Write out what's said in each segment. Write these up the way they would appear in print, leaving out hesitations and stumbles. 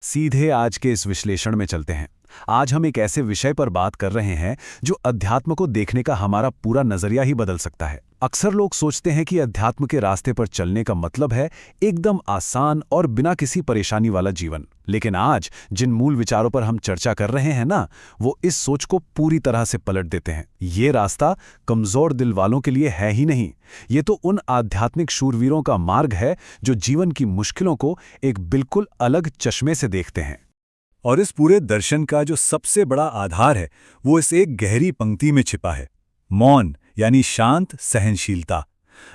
सीधे आज के इस विश्लेषण में चलते हैं। आज हम एक ऐसे विषय पर बात कर रहे हैं जो अध्यात्म को देखने का हमारा पूरा नजरिया ही बदल सकता है। अक्सर लोग सोचते हैं कि अध्यात्म के रास्ते पर चलने का मतलब है एकदम आसान और बिना किसी परेशानी वाला जीवन। लेकिन आज जिन मूल विचारों पर हम चर्चा कर रहे हैं ना, वो इस सोच को पूरी तरह से पलट देते हैं। ये रास्ता कमजोर दिल वालों के लिए है ही नहीं, ये तो उन आध्यात्मिक शूरवीरों का मार्ग है जो जीवन की मुश्किलों को एक बिल्कुल अलग चश्मे से देखते हैं। और इस पूरे दर्शन का जो सबसे बड़ा आधार है वो इस एक गहरी पंक्ति में छिपा है, मौन, यानी शांत सहनशीलता।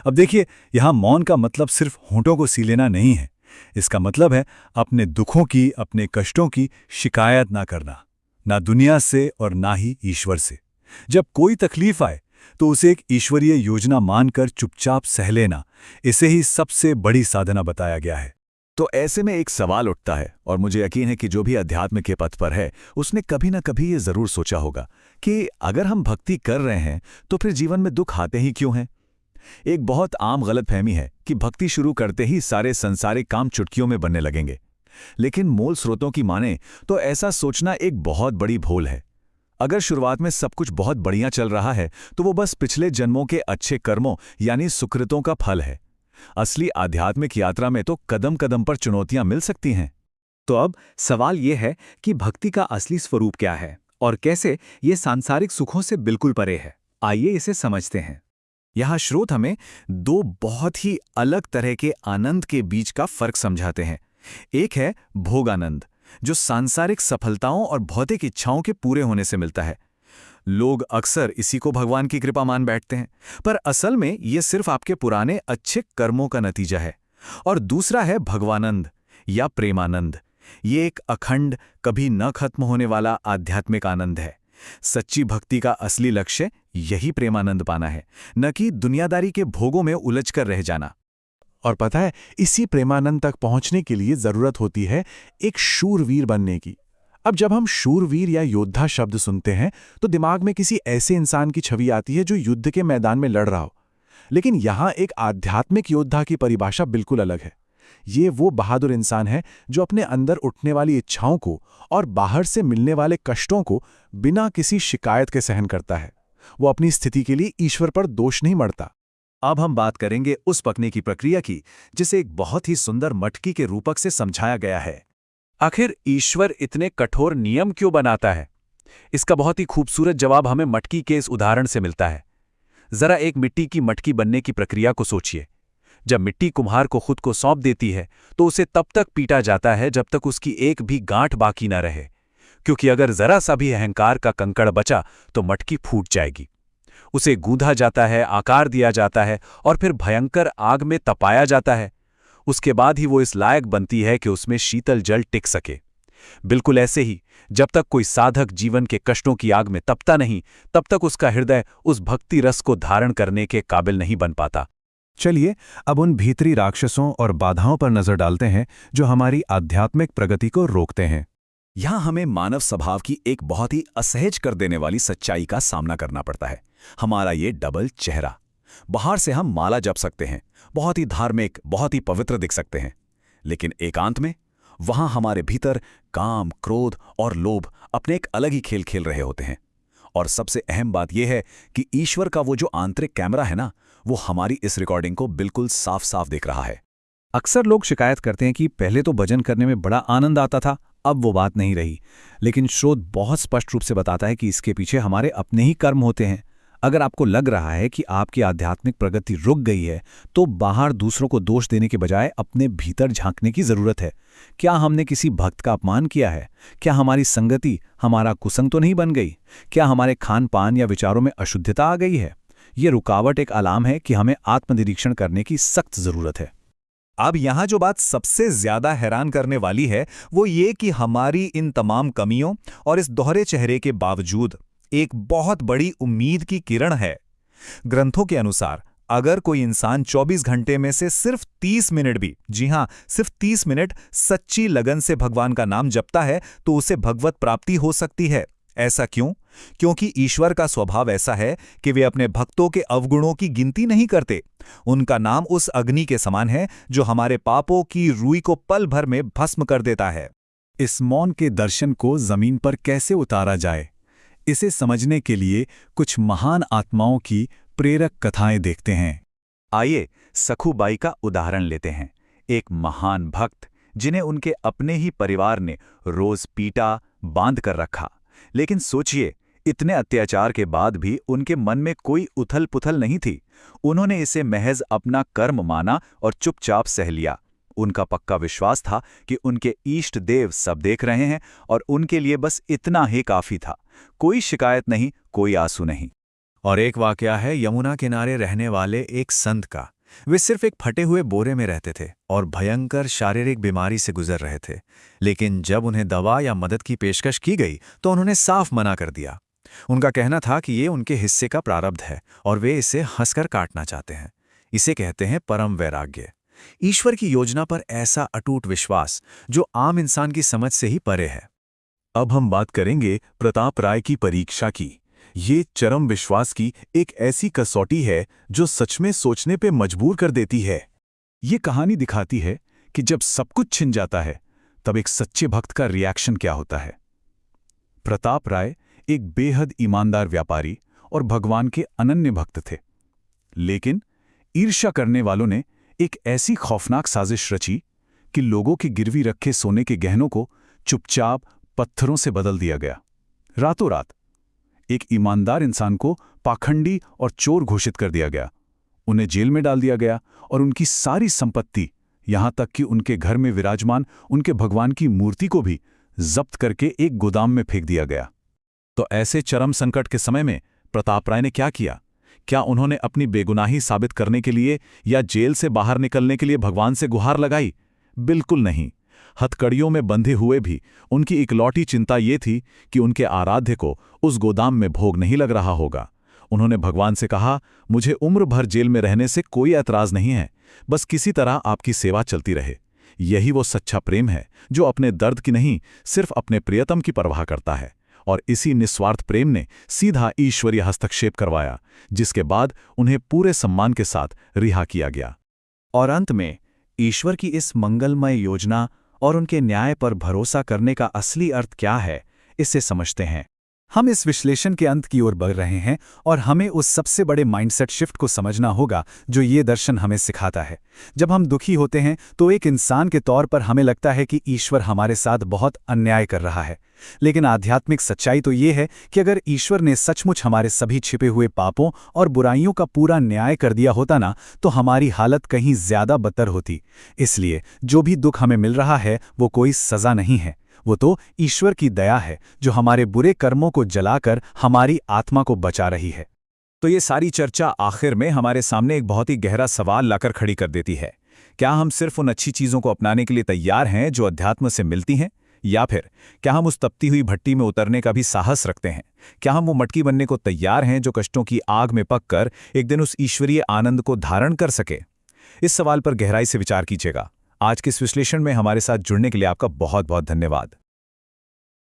अब देखिए, यहाँ मौन का मतलब सिर्फ होंठों को सी लेना नहीं है। इसका मतलब है अपने दुखों की, अपने कष्टों की शिकायत ना करना, ना दुनिया से और ना ही ईश्वर से। जब कोई तकलीफ आए तो उसे एक ईश्वरीय योजना मानकर चुपचाप सह लेना, इसे ही सबसे बड़ी साधना बताया गया है। तो ऐसे में एक सवाल उठता है, और मुझे यकीन है कि जो भी अध्यात्म के पथ पर है उसने कभी ना कभी ये जरूर सोचा होगा कि अगर हम भक्ति कर रहे हैं तो फिर जीवन में दुख आते ही क्यों हैं। एक बहुत आम गलतफहमी है कि भक्ति शुरू करते ही सारे संसारिक काम चुटकियों में बनने लगेंगे। लेकिन मूल स्रोतों की माने तो ऐसा सोचना एक बहुत बड़ी भूल है। अगर शुरुआत में सब कुछ बहुत बढ़िया चल रहा है तो वो बस पिछले जन्मों के अच्छे कर्मों यानी सुकृतों का फल है। असली आध्यात्मिक यात्रा में तो कदम कदम पर चुनौतियां मिल सकती हैं। तो अब सवाल यह है कि भक्ति का असली स्वरूप क्या है और कैसे ये सांसारिक सुखों से बिल्कुल परे है। आइए इसे समझते हैं। यहाँ स्रोत हमें दो बहुत ही अलग तरह के आनंद के बीच का फर्क समझाते हैं। एक है भोगानंद, जो सांसारिक सफलताओं और भौतिक इच्छाओं के पूरे होने से मिलता है। लोग अक्सर इसी को भगवान की कृपा मान बैठते हैं, पर असल में यह सिर्फ आपके पुराने अच्छे कर्मों का नतीजा है। और दूसरा है भगवानंद या प्रेमानंद। ये एक अखंड, कभी न खत्म होने वाला आध्यात्मिक आनंद है। सच्ची भक्ति का असली लक्ष्य यही प्रेमानंद पाना है, न कि दुनियादारी के भोगों में उलझकर रह जाना। और पता है, इसी प्रेमानंद तक पहुंचने के लिए जरूरत होती है एक शूरवीर बनने की। अब जब हम शूरवीर या योद्धा शब्द सुनते हैं तो दिमाग में किसी ऐसे इंसान की छवि आती है जो युद्ध के मैदान में लड़ रहा हो। लेकिन यहाँ एक आध्यात्मिक योद्धा की परिभाषा बिल्कुल अलग है। ये वो बहादुर इंसान है जो अपने अंदर उठने वाली इच्छाओं को और बाहर से मिलने वाले कष्टों को बिना किसी शिकायत के सहन करता है। वो अपनी स्थिति के लिए ईश्वर पर दोष नहीं मढ़ता। अब हम बात करेंगे उस पकने की प्रक्रिया की जिसे एक बहुत ही सुंदर मटकी के रूपक से समझाया गया है। आखिर ईश्वर इतने कठोर नियम क्यों बनाता है? इसका बहुत ही खूबसूरत जवाब हमें मटकी के इस उदाहरण से मिलता है। जरा एक मिट्टी की मटकी बनने की प्रक्रिया को सोचिए। जब मिट्टी कुम्हार को खुद को सौंप देती है तो उसे तब तक पीटा जाता है जब तक उसकी एक भी गांठ बाकी न रहे, क्योंकि अगर जरा सा भी अहंकार का कंकड़ बचा तो मटकी फूट जाएगी। उसे गूंधा जाता है, आकार दिया जाता है और फिर भयंकर आग में तपाया जाता है। उसके बाद ही वो इस लायक बनती है कि उसमें शीतल जल टिक सके। बिल्कुल ऐसे ही जब तक कोई साधक जीवन के कष्टों की आग में तपता नहीं, तब तक उसका हृदय उस भक्ति रस को धारण करने के काबिल नहीं बन पाता। चलिए अब उन भीतरी राक्षसों और बाधाओं पर नजर डालते हैं जो हमारी आध्यात्मिक प्रगति को रोकते हैं। यहाँ हमें मानव स्वभाव की एक बहुत ही असहज कर देने वाली सच्चाई का सामना करना पड़ता है। हमारा ये डबल चेहरा। बाहर से हम माला जप सकते हैं, बहुत ही धार्मिक, बहुत ही पवित्र दिख सकते हैं, लेकिन एकांत में वहां हमारे भीतर काम, क्रोध और लोभ अपने एक अलग ही खेल खेल रहे होते हैं। और सबसे अहम बात यह है कि ईश्वर का वो जो आंतरिक कैमरा है ना, वो हमारी इस रिकॉर्डिंग को बिल्कुल साफ साफ देख रहा है। अक्सर लोग शिकायत करते हैं कि पहले तो भजन करने में बड़ा आनंद आता था, अब वो बात नहीं रही। लेकिन स्रोत बहुत स्पष्ट रूप से बताता है कि इसके पीछे हमारे अपने ही कर्म होते हैं। अगर आपको लग रहा है कि आपकी आध्यात्मिक प्रगति रुक गई है, तो बाहर दूसरों को दोष देने के बजाय अपने भीतर झांकने की जरूरत है। क्या हमने किसी भक्त का अपमान किया है? क्या हमारी संगति हमारा कुसंग तो नहीं बन गई? क्या हमारे खान पान या विचारों में अशुद्धता आ गई है? ये रुकावट एक अलार्म है कि हमें आत्मनिरीक्षण करने की सख्त जरूरत है। अब यहाँ जो बात सबसे ज्यादा हैरान करने वाली है वो ये कि हमारी इन तमाम कमियों और इस दोहरे चेहरे के बावजूद एक बहुत बड़ी उम्मीद की किरण है। ग्रंथों के अनुसार अगर कोई इंसान 24 घंटे में से सिर्फ 30 मिनट भी, जी हां, सिर्फ 30 मिनट सच्ची लगन से भगवान का नाम जपता है तो उसे भगवत प्राप्ति हो सकती है। ऐसा क्यों? क्योंकि ईश्वर का स्वभाव ऐसा है कि वे अपने भक्तों के अवगुणों की गिनती नहीं करते। उनका नाम उस अग्नि के समान है जो हमारे पापों की रुई को पल भर में भस्म कर देता है। इस मौन के दर्शन को जमीन पर कैसे उतारा जाए, इसे समझने के लिए कुछ महान आत्माओं की प्रेरक कथाएं देखते हैं। आइए सखुबाई का उदाहरण लेते हैं, एक महान भक्त जिन्हें उनके अपने ही परिवार ने रोज पीटा, बांध कर रखा। लेकिन सोचिए, इतने अत्याचार के बाद भी उनके मन में कोई उथल पुथल नहीं थी। उन्होंने इसे महज अपना कर्म माना और चुपचाप सह लिया। उनका पक्का विश्वास था कि उनके इष्ट देव सब देख रहे हैं और उनके लिए बस इतना ही काफी था। कोई शिकायत नहीं, कोई आंसू नहीं। और एक वाकया है यमुना किनारे रहने वाले एक संत का। वे सिर्फ एक फटे हुए बोरे में रहते थे और भयंकर शारीरिक बीमारी से गुजर रहे थे। लेकिन जब उन्हें दवा या मदद की पेशकश की गई तो उन्होंने साफ मना कर दिया। उनका कहना था कि ये उनके हिस्से का प्रारब्ध है और वे इसे हंसकर काटना चाहते हैं। इसे कहते हैं परम वैराग्य, ईश्वर की योजना पर ऐसा अटूट विश्वास जो आम इंसान की समझ से ही परे है। अब हम बात करेंगे प्रताप राय की परीक्षा की। ये चरम विश्वास की एक ऐसी कसौटी है जो सच में सोचने पे मजबूर कर देती है। ये कहानी दिखाती है कि जब सब कुछ छिन जाता है तब एक सच्चे भक्त का रिएक्शन क्या होता है। प्रताप राय एक बेहद ईमानदार व्यापारी और भगवान के अनन्य भक्त थे। लेकिन ईर्ष्या करने वालों ने एक ऐसी खौफनाक साजिश रची कि लोगों के गिरवी रखे सोने के गहनों को चुपचाप पत्थरों से बदल दिया गया। रातों रात एक ईमानदार इंसान को पाखंडी और चोर घोषित कर दिया गया। उन्हें जेल में डाल दिया गया और उनकी सारी संपत्ति, यहां तक कि उनके घर में विराजमान उनके भगवान की मूर्ति को भी जब्त करके एक गोदाम में फेंक दिया गया। तो ऐसे चरम संकट के समय में प्रताप राय ने क्या किया? क्या उन्होंने अपनी बेगुनाही साबित करने के लिए या जेल से बाहर निकलने के लिए भगवान से गुहार लगाई? बिल्कुल नहीं। हथकड़ियों में बंधे हुए भी उनकी इकलौती चिंता ये थी कि उनके आराध्य को उस गोदाम में भोग नहीं लग रहा होगा। उन्होंने भगवान से कहा, मुझे उम्र भर जेल में रहने से कोई ऐतराज नहीं है, बस किसी तरह आपकी सेवा चलती रहे। यही वो सच्चा प्रेम है जो अपने दर्द की नहीं, सिर्फ अपने प्रियतम की परवाह करता है। और इसी निस्वार्थ प्रेम ने सीधा ईश्वरीय हस्तक्षेप करवाया, जिसके बाद उन्हें पूरे सम्मान के साथ रिहा किया गया। और अंत में ईश्वर की इस मंगलमय योजना और उनके न्याय पर भरोसा करने का असली अर्थ क्या है, इसे समझते हैं। हम इस विश्लेषण के अंत की ओर बढ़ रहे हैं और हमें उस सबसे बड़े माइंडसेट शिफ्ट को समझना होगा जो ये दर्शन हमें सिखाता है। जब हम दुखी होते हैं तो एक इंसान के तौर पर हमें लगता है कि ईश्वर हमारे साथ बहुत अन्याय कर रहा है। लेकिन आध्यात्मिक सच्चाई तो ये है कि अगर ईश्वर ने सचमुच हमारे सभी छिपे हुए पापों और बुराइयों का पूरा न्याय कर दिया होता ना, तो हमारी हालत कहीं ज्यादा बदतर होती। इसलिए जो भी दुख हमें मिल रहा है वो कोई सजा नहीं है, वो तो ईश्वर की दया है जो हमारे बुरे कर्मों को जलाकर हमारी आत्मा को बचा रही है। तो ये सारी चर्चा आखिर में हमारे सामने एक बहुत ही गहरा सवाल लाकर खड़ी कर देती है। क्या हम सिर्फ उन अच्छी चीज़ों को अपनाने के लिए तैयार हैं जो अध्यात्म से मिलती हैं, या फिर क्या हम उस तपती हुई भट्टी में उतरने का भी साहस रखते हैं? क्या हम वो मटकी बनने को तैयार हैं जो कष्टों की आग में पककर एक दिन उस ईश्वरीय आनंद को धारण कर सके? इस सवाल पर गहराई से विचार कीजिएगा। आज के इस विश्लेषण में हमारे साथ जुड़ने के लिए आपका बहुत बहुत धन्यवाद।